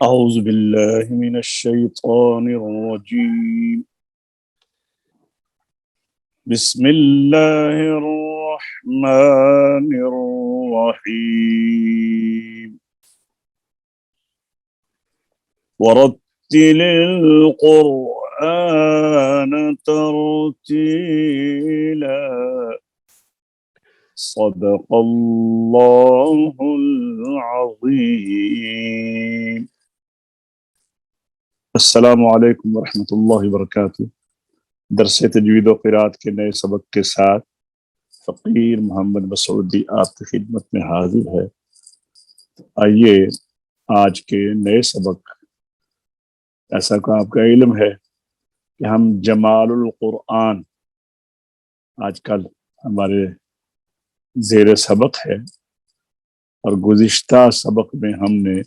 أعوذ بالله من الشيطان الرجيم بسم الله الرحمن الرحيم ورتل القرآن ترتيلا صدق الله العظيم. السلام علیکم ورحمۃ اللہ وبرکاتہ۔ درس تجوید و قرات کے نئے سبق کے ساتھ فقیر محمد مسعودی آپ کی خدمت میں حاضر ہے۔ آئیے آج کے نئے سبق، ایسا کہ آپ کا علم ہے کہ ہم جمال القرآن آج کل ہمارے زیر سبق ہے، اور گزشتہ سبق میں ہم نے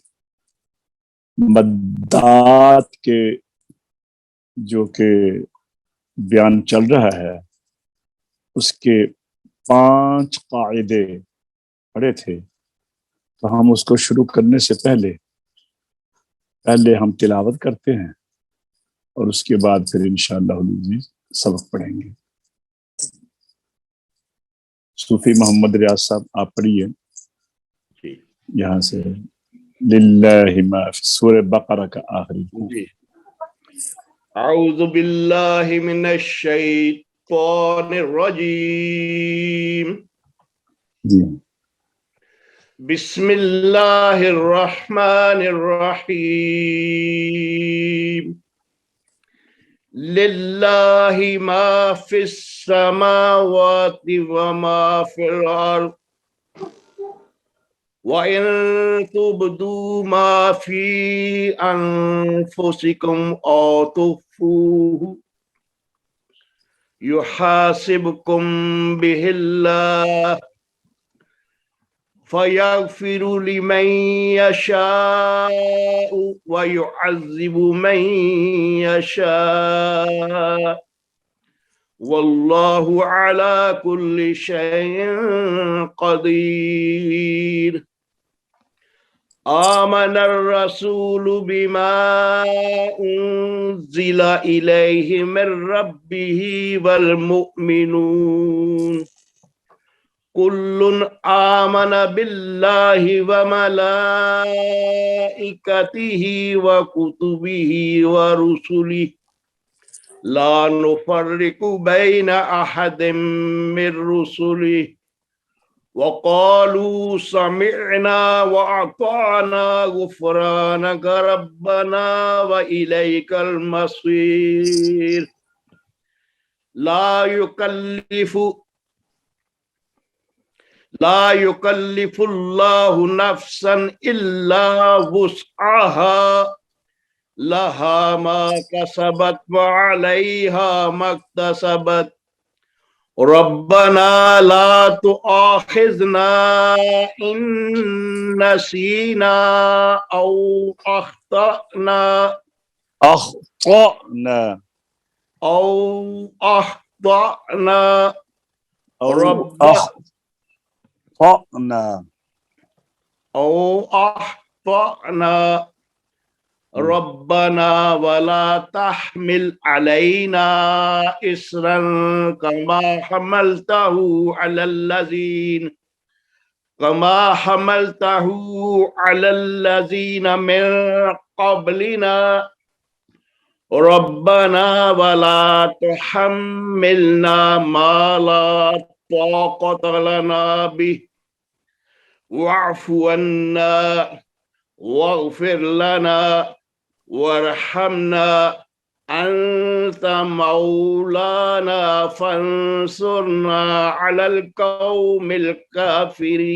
مدات کے جو کہ بیان چل رہا ہے اس کے 5 قاعدے پڑھے تھے، تو ہم اس کو شروع کرنے سے پہلے ہم تلاوت کرتے ہیں اور اس کے بعد پھر انشاءاللہ العزیز سبق پڑھیں گے۔ صوفی محمد ریاض صاحب آپ پڑھیے یہاں سے للہ ما فی سورہ بقرہ کا آخری۔ اعوذ باللہ من الشیطان الرجیم، بسم اللہ الرحمن الرحیم، للہ ما فی السماوات وما فی الارض وَإِن تُبْدُوا مَا فِي أَنفُسِكُمْ أَوْ تُخْفُوهُ يُحَاسِبْكُم بِهِ اللَّهُ فَيَغْفِرُ لِمَن يَشَاءُ وَيُعَذِّبُ مَن يَشَاءُ وَاللَّهُ عَلَى كُلِّ شَيْءٍ قَدِيرٌ۔ آمن الرسول بما أنزل إليه من ربه والمؤمنون كل آمن بالله وملائكته وكتبه ورسله لا نفرق بين أحد من رسله وقالوا سمعنا وأطعنا غفرانك ربنا وإليك المصير۔ لا يكلف الله نفسا إلا وسعها لها ما كسبت وعليها ما اكتسبت ربنا لا تؤاخذنا إن نسينا أو أخطأنا ربنا ولا تحمل علينا إصرا كما حملته على الذين من قبلنا ربنا ولا تحملنا ما لا طاقة لنا به واعف عنا واغفر لنا وارحمنا أنت مولانا فانصرنا على القوم الكافرين۔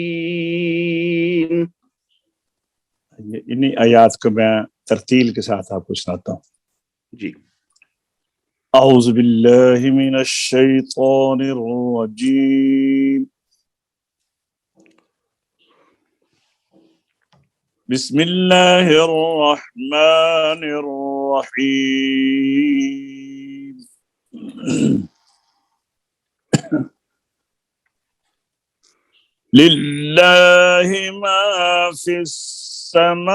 انہی آیات کو میں ترتیل کے ساتھ آپ کو سناتا ہوں۔ جی۔ اعوذ باللہ من الشیطان الرجیم، بسم اللہ الرحمن الرحیم، للہ ما فی السماوات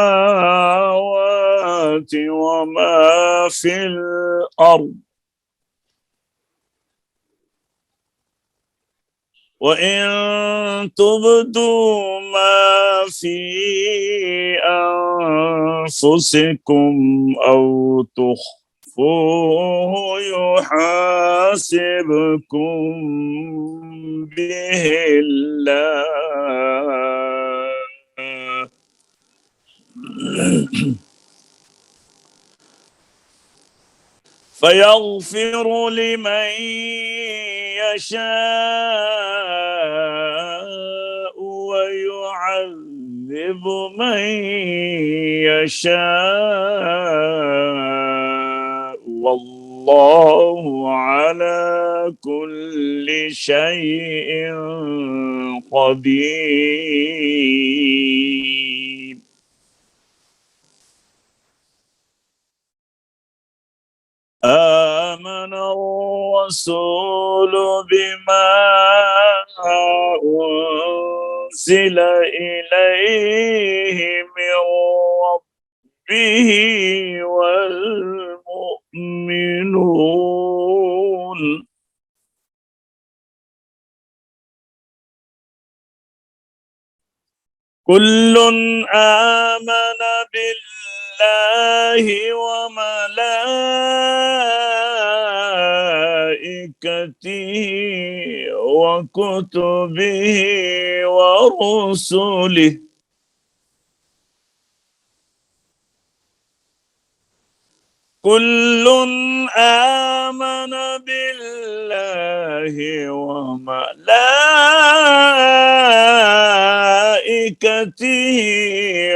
السماوات وما في الأرض وإن تبدوا ما في أنفسكم أو تخفوه يحاسبكم به الله فيغفر لمن يشاء ويعذب من يشاء والله على كل شيء قدير. آمن الرسول بما أنزل إليه من ربه والمؤمنون كل آمن بالله وملائكته وكتبه ورسله كل آمن بالله وملائكته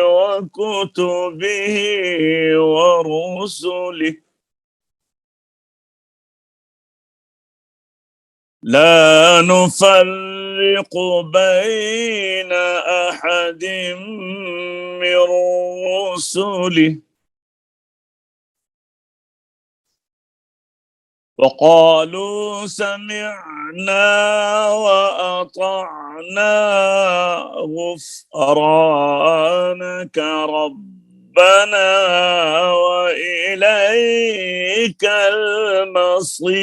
وكتبه ورسله لا نفرق بين أحد من رسله وقالوا سمعنا وأطعنا غفرانك ربنا وإليك المصير.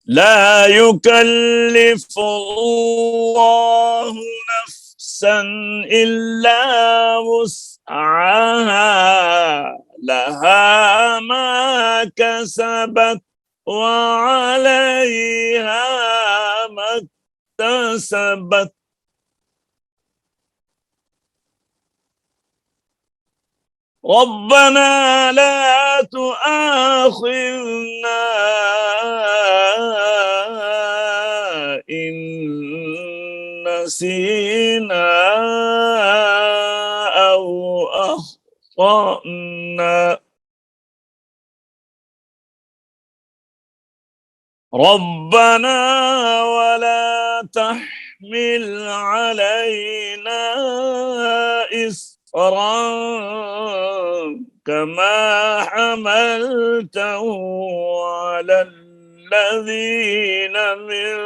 لا يكلف الله نفسا إلا وسعها لها ما كسبت وعليها ما اكتسبت ربنا لا تؤاخذنا إن نسينا أو أخطأنا ربنا ولا تحمل علينا إصرا كما حملته على الذين من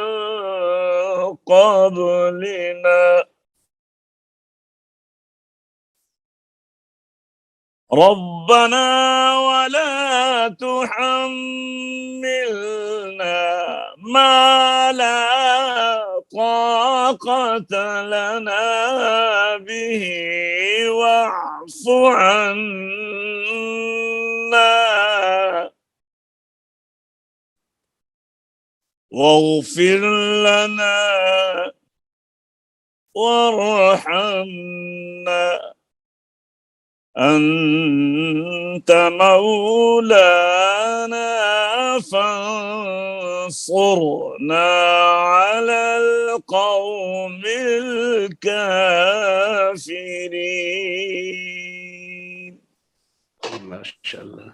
قبلنا ربنا ولا تحملنا ما لا طاقة لنا به واعف عنا واغفر لنا وارحمنا أنت مولانا فانصرنا على القوم الكافرين. ما شاء الله.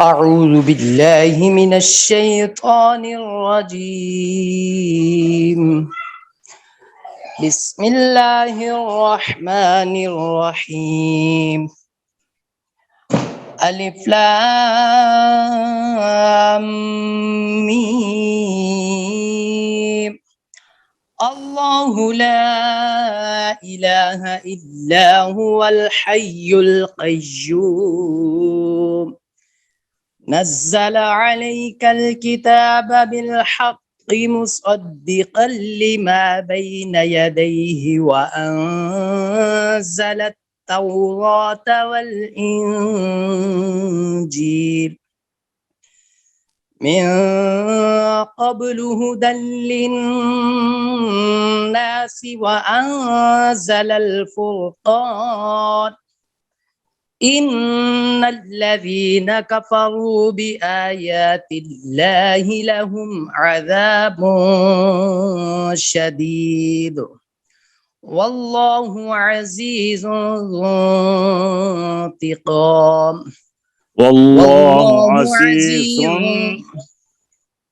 أعوذ بالله من الشيطان الرجيم بسم الله الرحمن الرحيم ألف لام ميم الله لا إله إلا هو الحي القيوم نزل عليك الكتاب بالحق مصدقا لما بين يديه وأنزل التوراة والإنجيل من قبل هدى للناس وأنزل الفرقان إن الذين كفروا بآيات الله لهم عذاب شديد والله عزيز ذو انتقام والله والله عزيز عزيز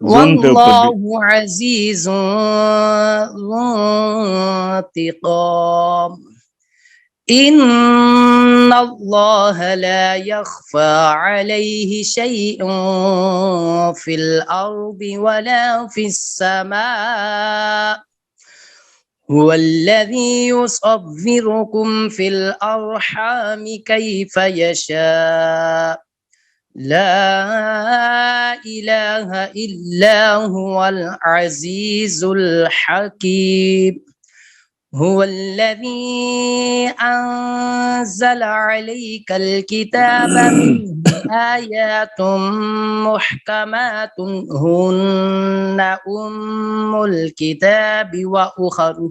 والله عزيز ذو انتقام إن الله لا يخفى عليه شيء في الأرض ولا في السماء هو الذي يصوركم في الأرحام كيف يشاء لا إله إلا هو العزيز الحكيم هو الذي أنزل عليك الكتاب منه آيات محكمات هن أم الكتاب وأخر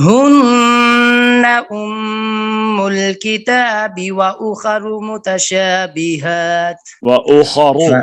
هن أم الكتاب وأخر متشابهات وأخر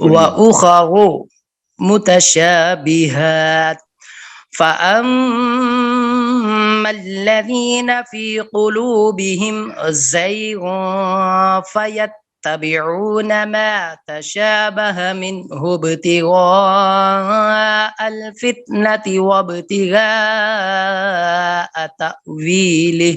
وأخر متشابهات فأما الذين في قلوبهم زيغ فيتبعون ما تشابه منه ابتغاء الفتنة وابتغاء تأويله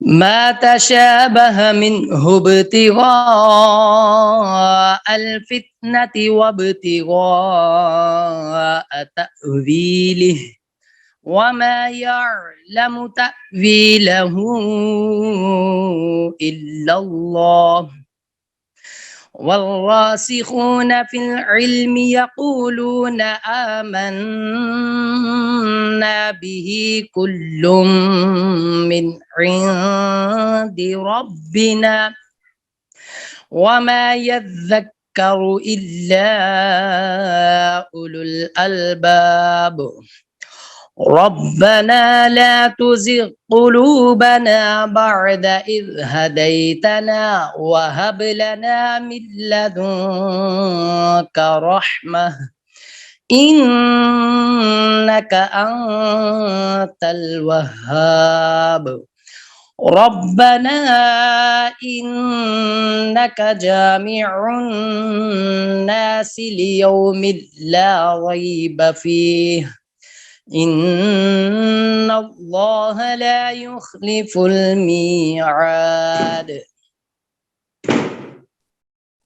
ما تشابه منه ابتغاء الفتنة وابتغاء تأويله وما يعلم تأويله إلا الله والراسخون في العلم يقولون آمنا به كل من عند ربنا وما يذكر إلا أولو الألباب ربنا لا تزغ قلوبنا بعد إذ هديتنا وهب لنا من لدنك رحمة إنك أنت الوهاب ربنا إنك جامع الناس ليوم لا ريب فيه إن الله لا يخلف الميعاد।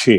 6।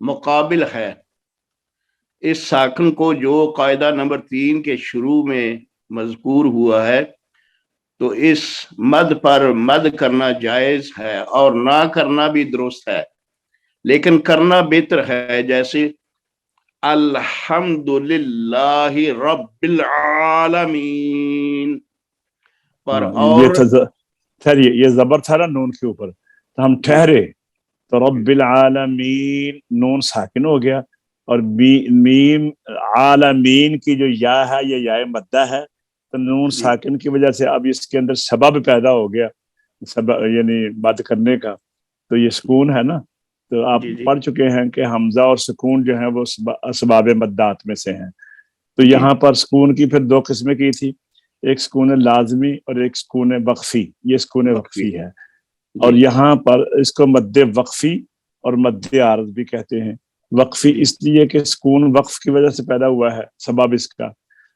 مقابل ہے اس ساکن کو جو قاعدہ نمبر 3 کے شروع میں مذکور ہوا ہے، تو اس مد پر مد کرنا جائز ہے اور نہ کرنا بھی درست ہے، لیکن کرنا بہتر ہے، جیسے الحمدللہ رب العالمین پر، یہ اور ٹھہریے، یہ زبر تھا نا نون کے اوپر، تو ہم ٹھہرے تو رب العالمین نون ساکن ہو گیا، اور میم عالمین کی جو یا ہے یہ یا مدہ ہے، تو نون ساکن کی وجہ سے اب اس کے اندر سبب پیدا ہو گیا، سبب یعنی مد کرنے کا، تو یہ سکون ہے نا، تو آپ پڑھ چکے ہیں کہ حمزہ اور سکون جو ہیں وہ اسباب مدات میں سے ہیں، تو یہاں پر سکون کی پھر دو قسمیں کی تھی، ایک سکون لازمی اور ایک سکون وقفی، یہ سکون وقفی ہے، اور یہاں پر اس کو مد وقفی اور مد عارض بھی کہتے ہیں۔ وقفی اس لیے کہ سکون وقف کی وجہ سے پیدا ہوا ہے سبب اس کا،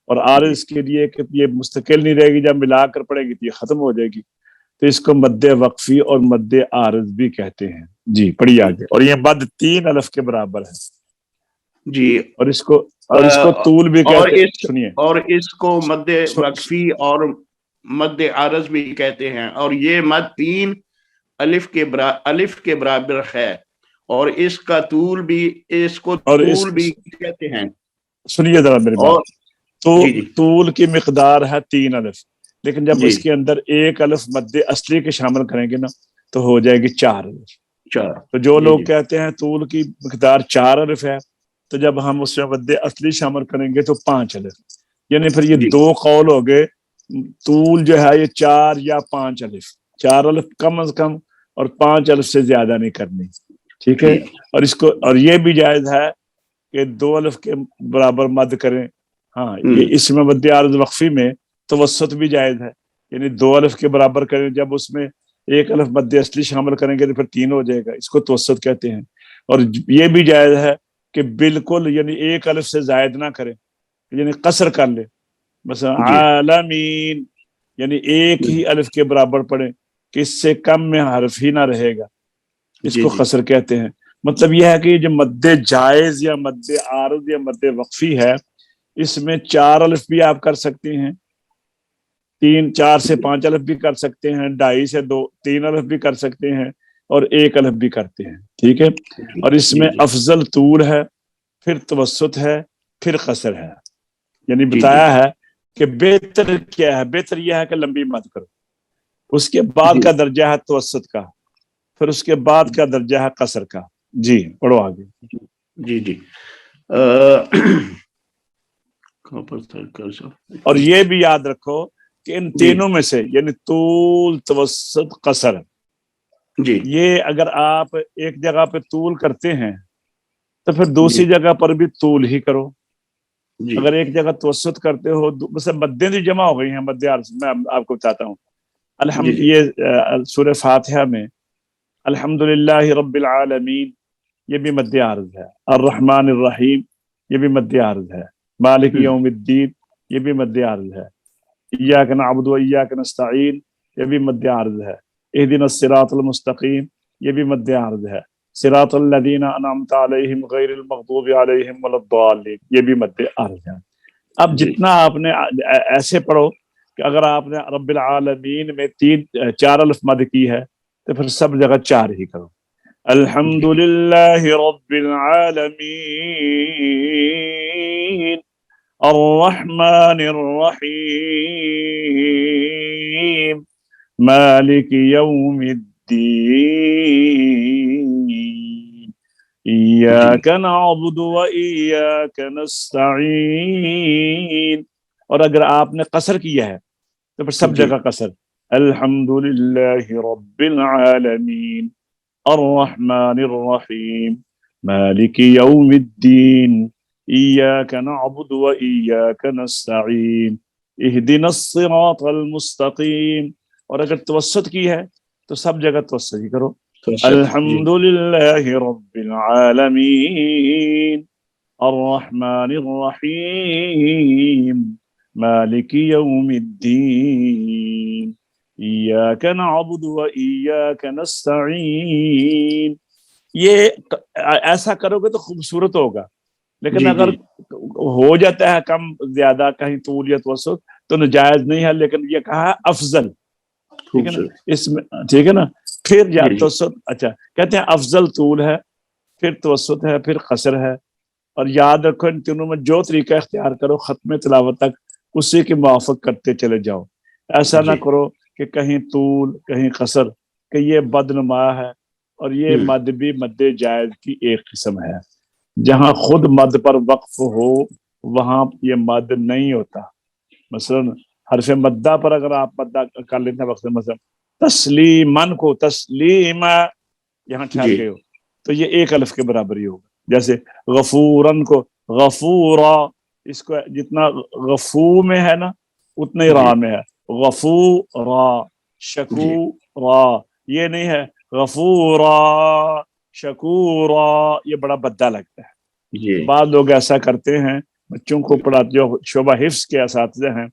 اور عارض اس کے لیے کہ یہ مستقل نہیں رہے گی، جب ملا کر پڑے گی تو یہ ختم ہو جائے گی، تو اس کو مد وقفی اور مد عارض بھی کہتے ہیں۔ جی پڑھیے آگے، اور یہ مد 3 الف کے برابر ہے جی، اور اس کو طول بھی کہتے ہیں، سنیے، اور اس کو مد وقفی اور مد عارض بھی کہتے ہیں، اور یہ مد 3 الف کے برابر ہے، اور اس کا طول بھی، اس کو طول بھی کہتے ہیں۔ سنیے ذرا میری بات، تو طول کی مقدار ہے 3 الف، لیکن جب اس کے اندر 1 الف مد اصلی کے شامل کریں گے نا تو ہو جائے گی 4 الف، تو جو لوگ کہتے ہیں طول کی مقدار 4 الف ہے، تو جب ہم اس میں مد اصلی شامل کریں گے تو 5 الف، یعنی پھر یہ دو قول ہو گئے، طول جو ہے یہ 4 یا 5 الف، 4 الف کم از کم اور 5 الف سے زیادہ نہیں کرنی، ٹھیک ہے، اور اس کو، اور یہ بھی جائز ہے کہ 2 الف کے برابر مد کریں، ہاں یہ اس میں مد عارض وقفی میں توسط بھی جائز ہے، یعنی 2 الف کے برابر کریں، جب اس میں 1 الف مد اصلی شامل کریں گے تو پھر 3 ہو جائے گا، اس کو توسط کہتے ہیں، اور یہ بھی جائز ہے کہ بالکل یعنی 1 الف سے زائد نہ کریں، یعنی قصر کر لیں، مثلا عالمین یعنی 1 ہی الف کے برابر پڑھیں کہ اس سے کم میں حرف ہی نہ رہے گا، اس کو قصر کہتے ہیں۔ مطلب یہ ہے کہ جو مد جائز یا مد عارض یا مد وقفی ہے، اس میں 4 الف بھی آپ کر سکتے ہیں، 4 سے 5 الف بھی کر سکتے ہیں، 2.5 سے 3 الف بھی کر سکتے ہیں، اور 1 الف بھی کرتے ہیں، ٹھیک ہے، اور اس میں افضل طول ہے، پھر توسط ہے، پھر قصر ہے، یعنی بتایا ہے کہ بہتر کیا ہے، بہتر یہ ہے کہ لمبی مد کرو، اس کے بعد کا درجہ ہے توسط کا، پھر اس کے بعد کا درجہ ہے قصر کا۔ جی پڑھو آگے۔ جی اور یہ بھی یاد رکھو کہ ان تینوں میں سے یعنی طول، توسط، قصر، یہ اگر آپ ایک جگہ پہ طول کرتے ہیں تو پھر دوسری جگہ پر بھی طول ہی کرو، اگر ایک جگہ توسط کرتے ہو، مثلا مدیں جو جمع ہو گئی ہیں، مد عارض میں آپ کو بتاتا ہوں، یہ سورہ فاتحہ میں الحمدللہ رب العالمین یہ بھی مد عارض ہے، الرحمن الرحیم یہ بھی مد عارض ہے، مالک یوم الدین یہ بھی مد عارض ہے، ایاک نعبد و ایاک نستعین یہ بھی مد عارض ہے، اہدنا الصراط المستقیم یہ بھی مد عارض ہے، صراط الذین انعمت علیہم غیر المغضوب علیہم ولا الضالین یہ بھی مد عارض ہے۔ اب جتنا آپ نے ایسے پڑھو کہ اگر آپ نے رب العالمین میں 4 الف مد کی ہے تو پھر سب جگہ 4 ہی کرو، الحمدللہ رب العالمین الرحمن الرحیم مالک یوم الدین ایاک نعبد و ایاک نستعین، اور اگر آپ نے قصر کیا ہے تو پھر سب جگہ قصر، الحمدللہ رب العالمین الرحمن الرحیم مالک یوم الدین ایاک نعبد و ایاک نستعین اہدنا الصراط المستقیم، اور اگر توسط کی ہے تو سب جگہ توسط ہی کرو، الحمدللہ رب العالمین الرحمن الرحیم مالک یوم الدین ایاک نعبد و ایاک نستعین، یہ ایسا کرو گے تو خوبصورت ہوگا، لیکن جی اگر جی ہو جاتا ہے کم زیادہ کہیں طول یا توسط تو ناجائز نہیں ہے، لیکن یہ کہا ہے افضل، ٹھیک ہے نا، خوبصورت اس میں ٹھیک ہے نا. پھر یا جی جی توسط، اچھا کہتے ہیں افضل طول ہے، پھر توسط ہے، پھر قصر ہے. اور یاد رکھو ان تینوں میں جو طریقہ اختیار کرو ختم تلاوت تک اسی کے موافق کرتے چلے جاؤ. ایسا نہ جی کرو کہ کہیں طول کہیں قصر، کہ یہ بدنما ہے. اور یہ مد بھی مد جائز کی ایک قسم ہے. جہاں خود مد پر وقف ہو وہاں یہ مد نہیں ہوتا. مثلا حرف مدہ پر اگر آپ مدہ کر لیتے ہیں وقت، مثلا تسلیمن کو تسلیما یہاں ٹھہر جی گئے ہو تو یہ ایک الف کے برابر ہی ہوگا. جیسے غفورن کو غفورا، اس کو جتنا غفو میں ہے نا اتنا ہی را جی میں ہے. غفورا جی شکورا، یہ نہیں ہے غفورا شکورا، یہ بڑا بدا لگتا ہے. جی بعض لوگ ایسا کرتے ہیں، بچوں کو پڑھاتے جو شعبہ حفظ کے اساتذہ ہیں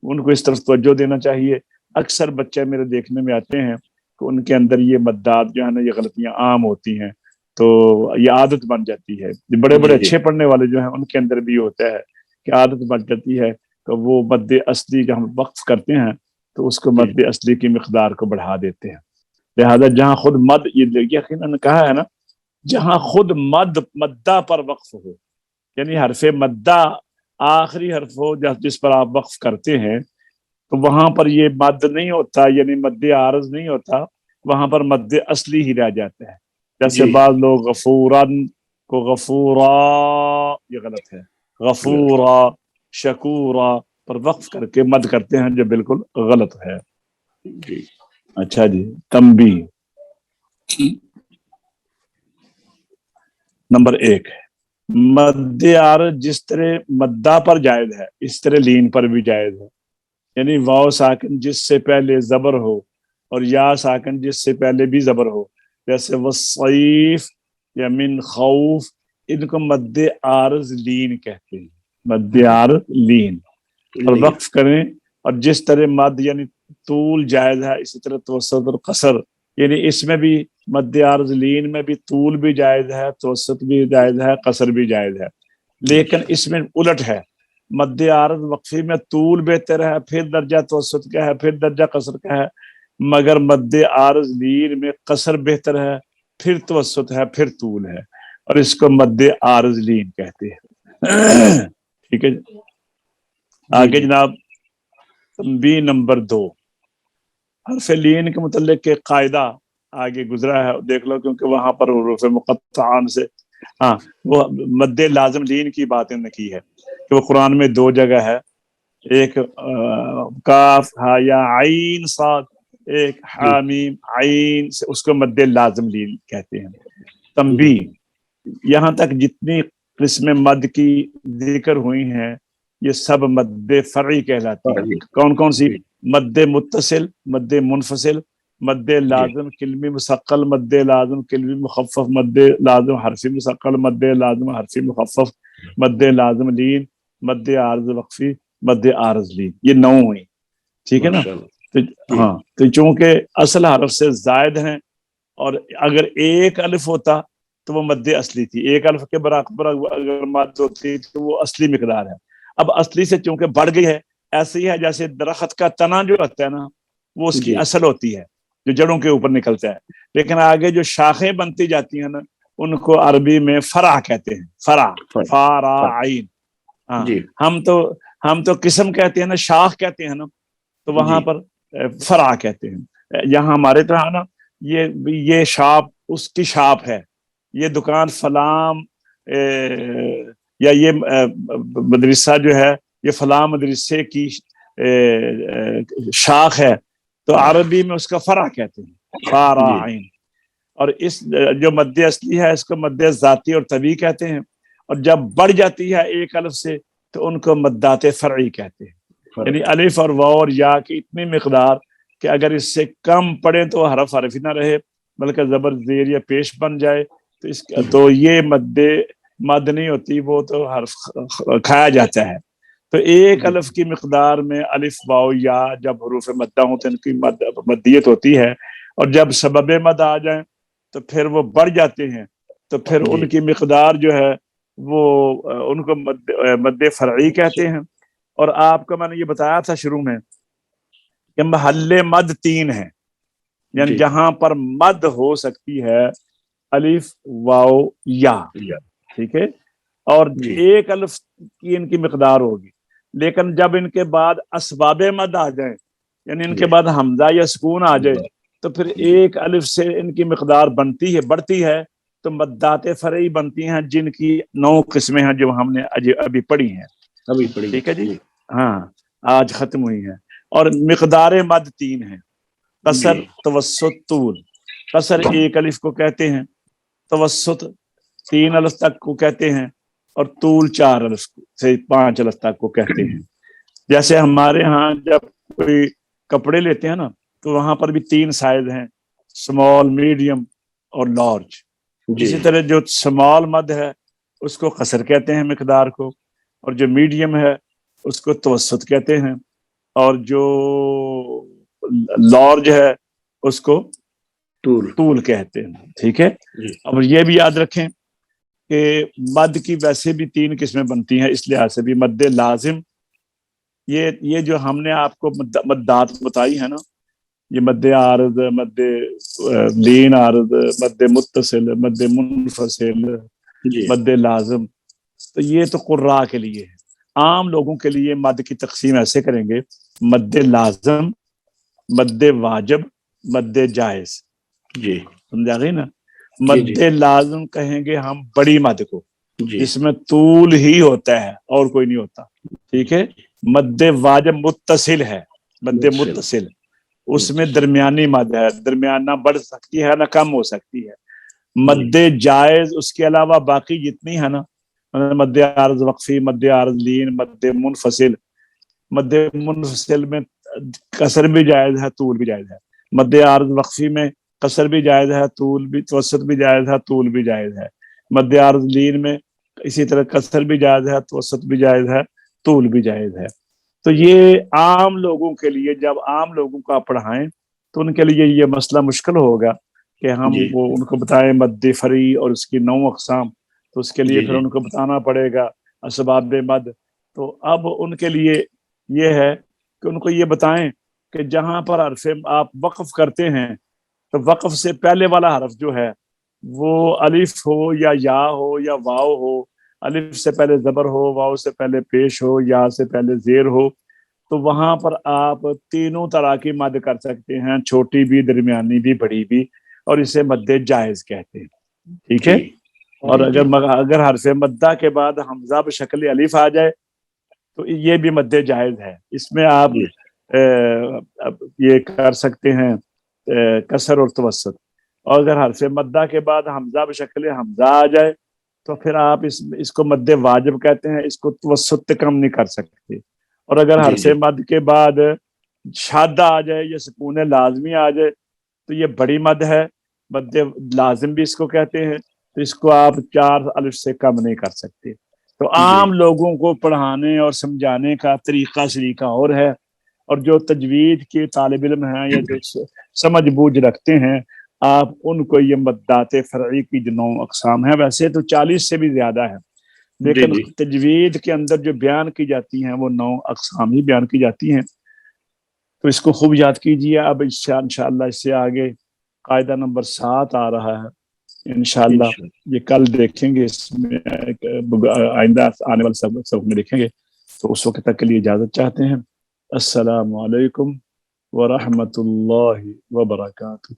ان کو اس طرف توجہ دینا چاہیے. اکثر بچے میرے دیکھنے میں آتے ہیں کہ ان کے اندر یہ مدات جو ہے نا یہ غلطیاں عام ہوتی ہیں، تو یہ عادت بن جاتی ہے. بڑے بڑے جی جی اچھے پڑھنے والے جو ہیں ان کے اندر بھی ہوتا ہے کہ عادت بن جاتی ہے کہ وہ مد اصلی جب ہم وقف کرتے ہیں تو اس کو جی مد اصلی کی مقدار کو بڑھا دیتے ہیں. لہذا جہاں خود مد، یہ یقیناً کہا ہے نا، جہاں خود مدہ پر وقف ہو، یعنی حرف مدہ آخری حرف ہو جس پر آپ وقف کرتے ہیں تو وہاں پر یہ مد نہیں ہوتا، یعنی مد عارض نہیں ہوتا، وہاں پر مد اصلی ہی رہ جاتا ہے. جیسے جی بعض لوگ غفورن کو غفورا، یہ غلط ہے، غفورا شکورا پر وقف کر کے مد کرتے ہیں جو بالکل غلط ہے. جی اچھا جی، تنبیہ نمبر 1، مد عارض جس طرح مدہ پر جائز ہے اس طرح لین پر بھی جائز ہے. یعنی واو ساکن جس سے پہلے زبر ہو اور یا ساکن جس سے پہلے بھی زبر ہو، جیسے وصیف یا من خوف، ان کو مد عارض لین کہتے ہیں. مد عارض لین اور جی وقف کریں. اور جس طرح مد یعنی طول جائز ہے اسی طرح توسط اور قصر، یعنی اس میں بھی مد عارض لین میں بھی طول بھی جائز ہے، توسط بھی جائز ہے، قصر بھی جائز ہے. لیکن اس میں الٹ ہے، مد عارض وقفی میں طول بہتر ہے، پھر درجہ توسط کا ہے، پھر درجہ قصر کا ہے. مگر مد عارض لین میں قصر بہتر ہے، پھر توسط ہے، پھر طول ہے، اور اس کو مد عارض لین کہتے ہیں. ٹھیک ہے جی. جی آگے جی جناب تنبیہ نمبر 2، حرف لین کے متعلق ایک قاعدہ آگے گزرا ہے، دیکھ لو کیونکہ وہاں پر حروف مقطعان سے وہ مد لازم لین کی بات انہوں نے کی ہے کہ وہ قرآن میں 2 جگہ ہے، ایک کاف ہا یا عین صاد، ایک جی حامیم عین سے، اس کو مد لازم لین کہتے ہیں. جی تنبیہ، یہاں تک جتنی قسم مد کی ذکر ہوئی ہیں یہ سب مد فرعی کہلاتی ہیں. کون کون سی؟ مد متصل، مد منفصل، مد جی لازم کلمی مثقل، مد لازم کلمی مخفف، مد لازم حرفی مثقل، مد لازم حرفی مخفف، مد لازم لین، مد عارض وقفی، مد عارض لین. یہ 9 ہوئی. ٹھیک ہے نا. ماشاء اللہ. تو جی ہاں، تو چونکہ اصل حرف سے زائد ہیں اور اگر ایک الف ہوتا تو وہ مد اصلی تھی، ایک الف کے برابر اگر مد ہوتی تو وہ اصلی مقدار ہے. اب اصلی سے چونکہ بڑھ گئی ہے، ایسے ہی ہے جیسے درخت کا تنا جو رہتا ہے نا وہ اس کی جی اصل ہوتی ہے جو جڑوں کے اوپر نکلتا ہے، لیکن آگے جو شاخیں بنتی جاتی ہیں نا ان کو عربی میں فرع کہتے ہیں. فرع، فارعین. ہاں، جی ہم تو قسم کہتے ہیں نا، شاخ کہتے ہیں نا، تو وہاں جی پر فرع کہتے ہیں. یہاں ہمارے طرح نا یہ شاپ اس کی شاپ ہے، یہ دکان فلاں یا یہ مدرسہ جو ہے یہ فلاں مدرسے کی شاخ ہے، تو عربی میں اس کا فرع کہتے ہیں، جی فارعین. اور اس جو مد اصلی ہے اس کو مد ذاتی اور طبیعی کہتے ہیں، اور جب بڑھ جاتی ہے ایک الف سے تو ان کو مدات فرعی کہتے ہیں. یعنی الف اور واو اور یا کی اتنی مقدار کہ اگر اس سے کم پڑے تو حرف ہی نہ رہے بلکہ زبر زیر یا پیش بن جائے تو یہ مد نہیں ہوتی، وہ تو حرف کھایا جاتا ہے. تو ایک الف کی مقدار میں الف واو یا جب حروف مدہ ہوتے ہیں ان کی مدیت ہوتی ہے، اور جب سبب مد آ جائیں تو پھر وہ بڑھ جاتے ہیں، تو پھر ان کی مقدار جو ہے وہ ان کو مد فرعی کہتے ہیں۔ اور آپ کو میں نے یہ بتایا تھا شروع میں کہ محل مد 3 ہیں، یعنی جہاں پر مد ہو سکتی ہے الف واو یا، ٹھیک ہے، اور ایک الف کی ان کی مقدار ہوگی، لیکن جب ان کے بعد اسباب مد آ جائیں، یعنی ان کے بعد حمزہ یا سکون آ جائے، تو پھر ایک الف سے ان کی مقدار بڑھتی ہے، تو مدات فرعی بنتی ہیں، جن کی 9 قسمیں ہیں جو ہم نے ابھی پڑھی ہیں، ٹھیک ہے جی، ہاں آج ختم ہوئی ہیں۔ اور مقدار مد 3 ہیں، قصر، توسط، طول۔ قصر ایک الف کو کہتے ہیں، توسط 3 الف تک کو کہتے ہیں، اور طول 4 الف سے 5 الف تک کو کہتے ہیں۔ جیسے ہمارے ہاں جب کوئی کپڑے لیتے ہیں نا، تو وہاں پر بھی 3 سائز ہیں، سمال، میڈیم اور لارج۔ اسی طرح جو سمال مد ہے اس کو قصر کہتے ہیں مقدار کو، اور جو میڈیم ہے اس کو توسط کہتے ہیں، اور جو لارج ہے اس کو طول کہتے ہیں، ٹھیک ہے۔ اب یہ بھی یاد رکھیں کہ مد کی ویسے بھی 3 قسمیں بنتی ہیں، اس لحاظ سے بھی مد لازم، یہ جو ہم نے آپ کو مدات بتائی ہے نا، یہ مد عارض، مد لین عارض، مد متصل، مد منفصل، مد لازم، تو یہ تو قراء کے لیے ہے۔ عام لوگوں کے لیے مد کی تقسیم ایسے کریں گے: مد لازم، مد واجب، مد جائز، سمجھا گئی نا؟ مد لازم کہیں گے ہم بڑی مد کو، جس میں طول ہی ہوتا ہے اور کوئی نہیں ہوتا، ٹھیک ہے۔ مد واجب متصل ہے، مد متصل، اس میں درمیانی مد ہے، درمیان نہ بڑھ سکتی ہے نہ کم ہو سکتی ہے۔ مد جائز اس کے علاوہ باقی جتنی ہے نا، مد عارض وقفی، مد عارض لین، مد منفصل، مد منفصل میں قصر بھی جائز ہے، طول بھی جائز ہے۔ مد عارض وقفی میں قصر بھی جائز ہے، طول بھی، توسط بھی جائز ہے، طول بھی جائز ہے۔ مد عارض لین میں اسی طرح قصر بھی جائز ہے، توسط بھی جائز ہے، طول بھی جائز ہے۔ تو یہ عام لوگوں کے لیے، جب عام لوگوں کو آپ پڑھائیں تو ان کے لیے یہ مسئلہ مشکل ہوگا کہ ہم وہ ان کو بتائیں مد فرعی اور اس کی 9 اقسام، تو اس کے لیے پھر ان کو بتانا پڑے گا اسباب مد۔ تو اب ان کے لیے یہ ہے کہ ان کو یہ بتائیں کہ جہاں پر حرف آپ وقف کرتے ہیں تو وقف سے پہلے والا حرف جو ہے وہ الف ہو یا یا ہو یا واو ہو، الف سے پہلے زبر ہو، واو سے پہلے پیش ہو، یا سے پہلے زیر ہو، تو وہاں پر آپ تینوں طرح کی مد کر سکتے ہیں، چھوٹی بھی، درمیانی بھی، بڑی بھی، اور اسے مد جائز کہتے ہیں، ٹھیک ہے۔ اور اگر حرف مدہ کے بعد حمزہ بشکل الف آ جائے تو یہ بھی مد جائز ہے، اس میں آپ یہ کر سکتے ہیں قصر اور توسط۔ اور اگر حرف مدہ کے بعد حمزہ بشکل حمزہ آ جائے تو پھر آپ اس کو مد واجب کہتے ہیں، اس کو توسط کم نہیں کر سکتے۔ اور اگر حرف مد کے بعد شادہ آ جائے یا سکون لازمی آ جائے تو یہ بڑی مد ہے، مد لازم بھی اس کو کہتے ہیں، تو اس کو آپ 4 الف سے کم نہیں کر سکتے۔ تو عام لوگوں کو پڑھانے اور سمجھانے کا طریقہ اور ہے، اور جو تجوید کے طالب علم ہیں یا جو سمجھ بوجھ رکھتے ہیں، آپ ان کو یہ مدات فرعی کی جو 9 اقسام ہیں، ویسے تو 40 سے بھی زیادہ ہے، لیکن تجوید کے اندر جو بیان کی جاتی ہیں وہ 9 اقسام ہی بیان کی جاتی ہیں۔ تو اس کو خوب یاد کیجیے۔ اب انشاءاللہ اس سے آگے قاعدہ نمبر 7 آ رہا ہے، انشاءاللہ یہ کل دیکھیں گے، اس میں آئندہ آنے والے سبق میں دیکھیں گے۔ تو اس وقت تک کے لیے اجازت چاہتے ہیں۔ السلام علیکم ورحمۃ اللہ وبرکاتہ۔